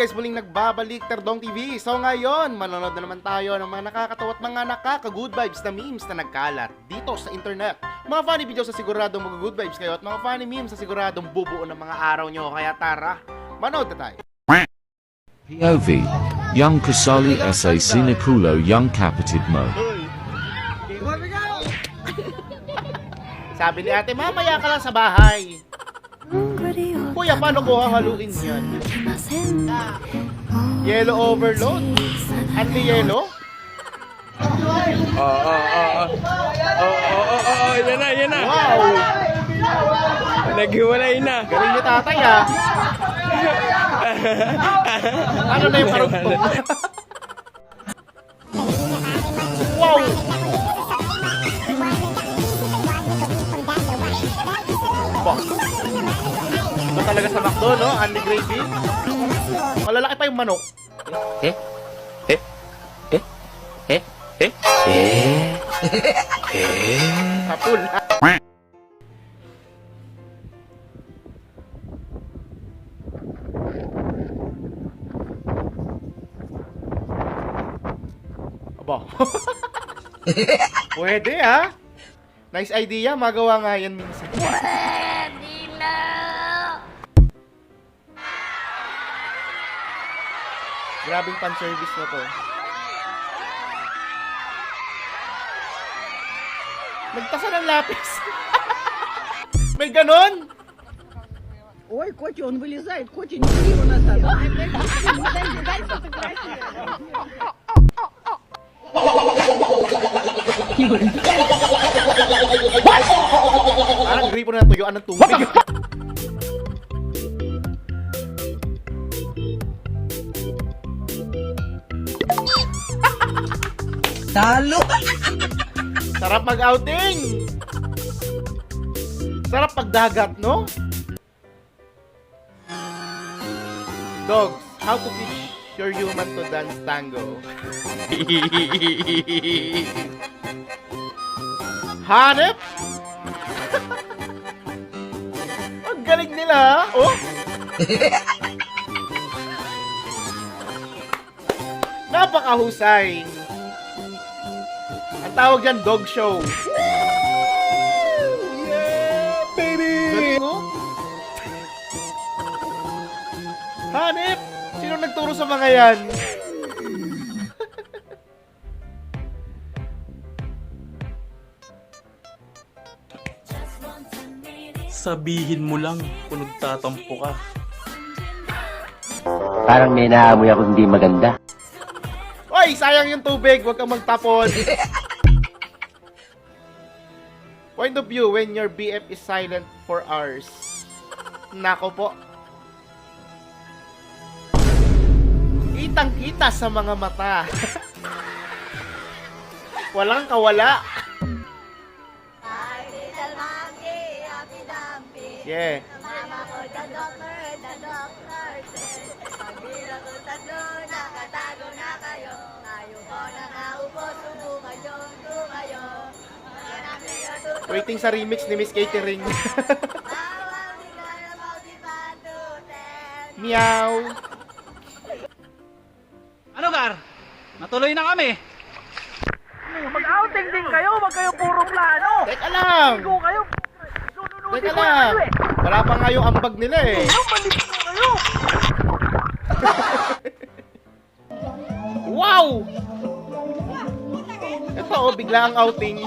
guys, muling nagbabalik Terdong TV. So ngayon, manonood na naman tayo ng mga nakakatawa at mga nakaka-good vibes na memes na nagkalat dito sa internet. Mga funny videos sa siguradong mag-good vibes kayo at mga funny memes sa siguradong bubuo ng mga araw nyo. Kaya tara, manood na tayo. POV, Young Kasali sa Sinapulo Young Kapatid Mo. Sabi ni ate, mamaya ka lang sa bahay. Kuya, paano ko hahaluin yan? Yellow overload? Anti-yellow? Yan na. Wow! Naghiwalay na. Galing ni tatay ah. Ano na yung parugtong? Wow! Ba? Ito talaga sa McDo, no? Only gravy. Malalaki pa yung manok. Kapul. Aba. Pwede ah. Nice idea, magawa nga yan minsan. Grabing pan-service na to. Nagtasa ng lapis. May ganon? Ой, Котя, он вылезает. Котя, не бери его назад. Дай фотографию. Parang gripo na tuyuan ng tubig. Talo! Sarap mag-outing! Sarap pagdagat, no? Dogs, how to teach your human to dance tango? Hanep? Ang galing nila, ha? Oh! Napakahusay! Ang tawag dyan, dog show. Yeah, baby! Galing mo? Hanep! Sino nagturo sa mga yan? Sabihin mo lang kung nagtatampo ka. Parang may naamoy ako hindi maganda. Oy, sayang yung tubig. Huwag kang magtapon. Point of view when your BF is silent for hours. Nako po. Kitang-kita sa mga mata. Walang kawala. Yeah. Mama ko, the doctor said, pag bilang ko tatlo, nakatago na kayo. Ngayon ko nakaupo, tumayo. Waiting sa remix ni Miss Catering. Meow. Ano, Gar? Natuloy na kami. Mag-outing din kayo, wag kayo puro plano. Teka lang. Go kayo. Teka lang. Wala pa nga yung ambag nila eh. Balik mo kayo. Wow! Ito oh, bigla ang outing.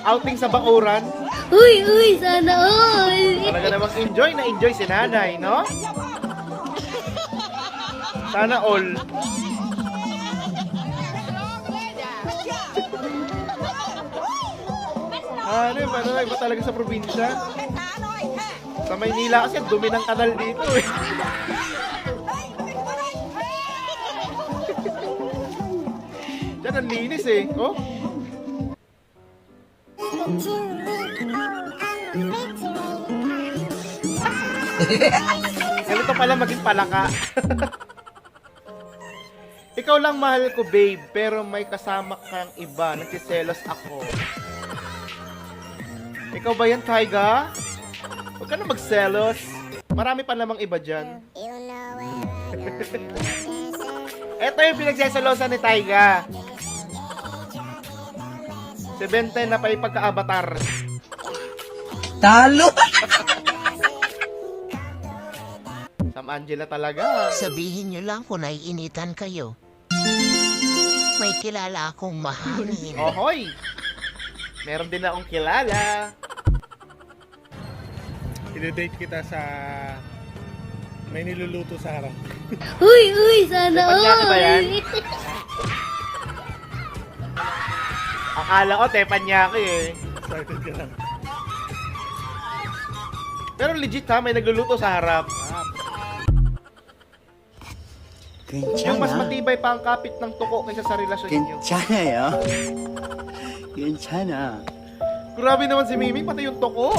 Outing sa bakuran. Uy, sana all. Talaga namang enjoy na enjoy si nanay, no? Sana all. Ano, iba talaga sa probinsya. Sa Maynila kasi dumi ng kanal dito eh. Diyan ang linis eh. Oh. Ganito pala maging palaka. Ikaw lang mahal ko, babe, pero may kasama kang iba. Nagsiselos ako. Ikaw ba yan, Taiga? Huwag ka na magselos. Marami pa namang iba dyan. Ito yung pinagsesalosan ni Taiga. Si Benten na pa yung pagka-avatar. Talo! Sam Angela talaga. Sabihin nyo lang kung naiinitan kayo. May kilala akong mahalin. Ohoy! Meron din akong kilala. I-date kita sa may niluluto sa harap. Uy, sana Tepanyaki ba yan? Akala ko Tepanyaki eh. Excited ka lang. Pero legit ha, may nagluluto sa harap. Yung mas matibay pa ang kapit ng tuko kaysa sa relasyon niyo. 괜찮아요. 괜찮아. Grabe naman si Mimi, pati yung tuko.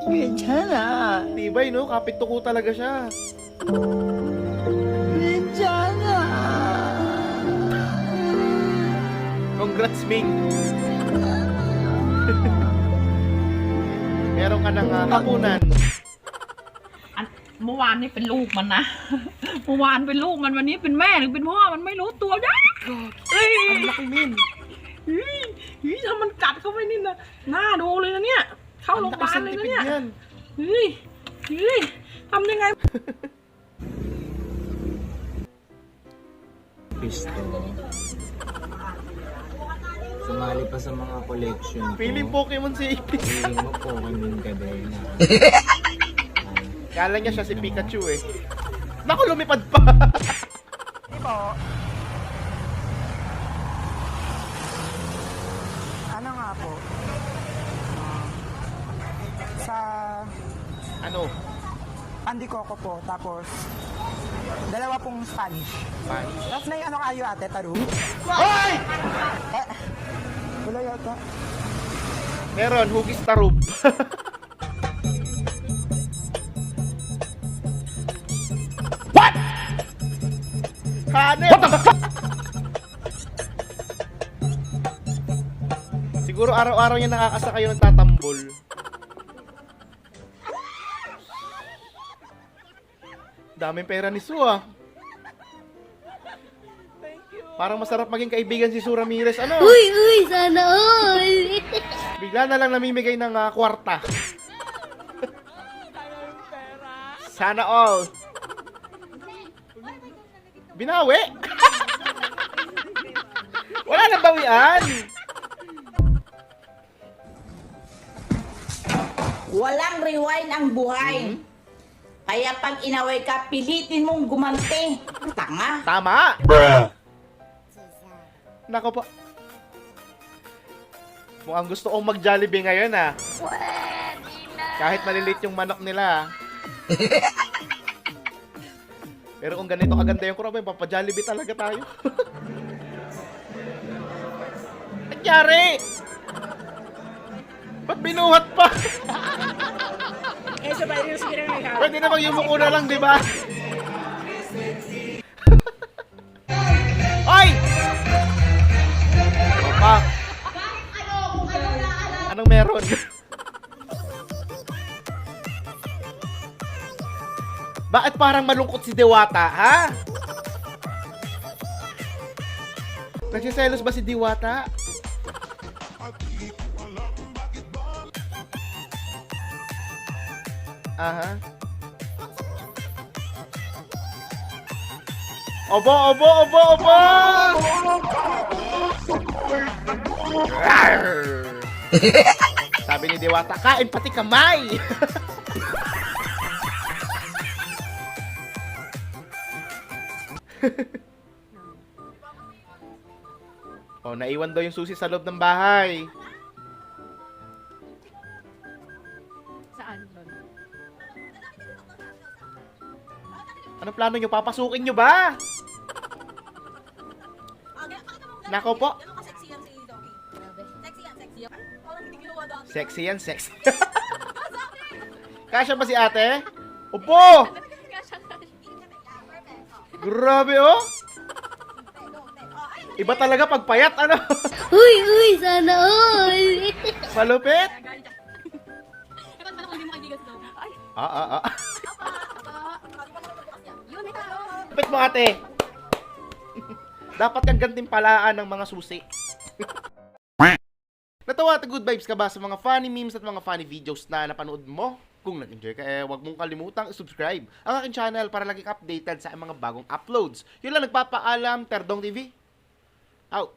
괜찮아. Tibay no, kapit tuko talaga siya. 괜찮아. Congrats, Ming. Meron ka ng hapunan. เมื่อวานนี่เป็นลูกมันนะ เมื่อวานเป็นลูกมันวันนี้เป็นแม่หรือเป็นพ่อมันไม่รู้ตัวนะเอ้ย Ang laki, Min. ถ้ามันกัดเข้าไปนี่นะน่าดูเลยนะเนี่ย เข้า Ang โรงพยา laki บาลเลยนะ centipede เนี่ย yan. ทำยังไง Pisto. Sumali pa sa mga collection ko. Feeling Pokemon si Ipis. Feeling mo Pokemon ka din. Kala niya siya si Pikachu eh. Naku, lumipad pa. Ano nga po? Sa Ano? Andicoco po, tapos dalawa pong Spanish. Spanish. Tapos may ano kayo ate, taru? Hoy! Wala yata. Meron, hugis tarub. What? Hanep! What the fuck? Siguro araw-araw niya nakakasakay ng tatambol. Daming pera ni Su ah. Parang masarap maging kaibigan si Su Ramirez. Ano? Uy, sana all. Bigla na lang namimigay ng kwarta. Sana all. Binawi? Wala na bawian. Walang rewind ang buhay. Kaya pag inaway ka, pilitin mong gumanti. Tanga. Tama. Nako po. Mukhang gusto kong mag-Jollibee ngayon ah. Kahit malilit yung manok nila. Pero kung ganito kaganda yung kurabay, papa-Jollibee talaga tayo. Nangyari! Ba't binuhat pa? Pwede namang yumuko na lang, di ba? Oy! Opa! Anong meron? Bakit parang malungkot si Diwata, ha? Nagsiselos ba si Diwata? Aha. Obo! Sabi ni Diwata, kain pati kamay! Oh, naiwan daw yung susi sa loob ng bahay. Saan doon? Anong plano nyo? Papasukin nyo ba? Nako po. Sexy yan, sexy. Kasya ba si ate? Opo! Grabe oh! Iba talaga pagpayat, ano? Uy, sana all. Malupit! Kapag ba hindi mo kaibigan sa loob? Ay, Ah. yun, may tao. Kapit mo ate. Dapat kang gantimpalaan ng mga susi. Natawa at good vibes ka ba sa mga funny memes at mga funny videos na napanood mo? Kung nag-enjoy ka, huwag mong kalimutang subscribe ang aking channel para lagi ka updated sa mga bagong uploads. Yun lang, nagpapaalam, Terdong TV. Out.